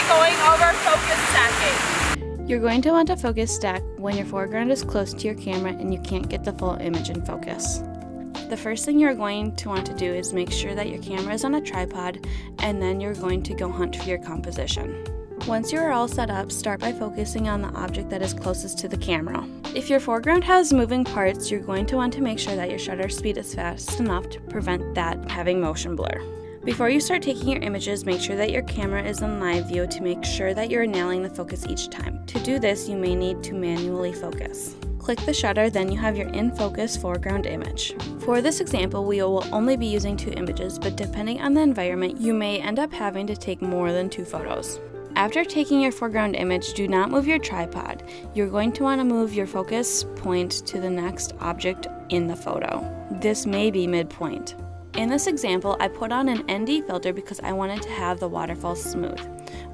going over focus stacking. You're going to want to focus stack when your foreground is close to your camera and you can't get the full image in focus. The first thing you're going to want to do is make sure that your camera is on a tripod, and then you're going to go hunt for your composition. Once you are all set up, start by focusing on the object that is closest to the camera. If your foreground has moving parts, you're going to want to make sure that your shutter speed is fast enough to prevent that having motion blur. Before you start taking your images, make sure that your camera is in live view to make sure that you're nailing the focus each time. To do this, you may need to manually focus. Click the shutter, then you have your in-focus foreground image. For this example, we will only be using 2 images, but depending on the environment, you may end up having to take more than 2 photos. After taking your foreground image, do not move your tripod. You're going to want to move your focus point to the next object in the photo. This may be midpoint. In this example, I put on an ND filter because I wanted to have the waterfall smooth.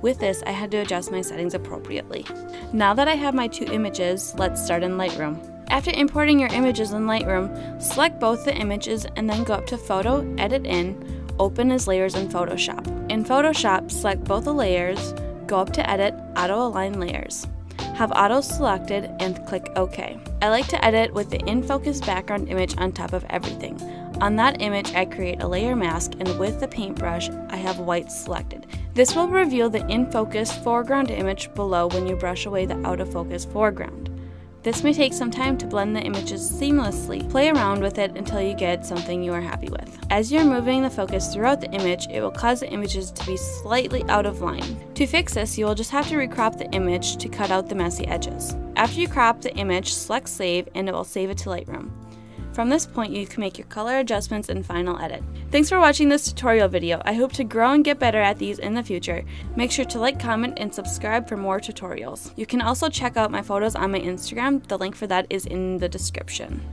With this, I had to adjust my settings appropriately. Now that I have my 2 images, let's start in Lightroom. After importing your images in Lightroom, select both the images and then go up to Photo, Edit In, Open as Layers in Photoshop. In Photoshop, select both the layers, go up to Edit, Auto Align Layers. Have Auto selected and click OK. I like to edit with the in-focus background image on top of everything. On that image, I create a layer mask, and with the paintbrush, I have white selected. This will reveal the in-focus foreground image below when you brush away the out-of-focus foreground. This may take some time to blend the images seamlessly. Play around with it until you get something you are happy with. As you're moving the focus throughout the image, it will cause the images to be slightly out of line. To fix this, you will just have to recrop the image to cut out the messy edges. After you crop the image, select Save, and it will save it to Lightroom. From this point, you can make your color adjustments and final edit. Thanks for watching this tutorial video. I hope to grow and get better at these in the future. Make sure to like, comment, and subscribe for more tutorials. You can also check out my photos on my Instagram. The link for that is in the description.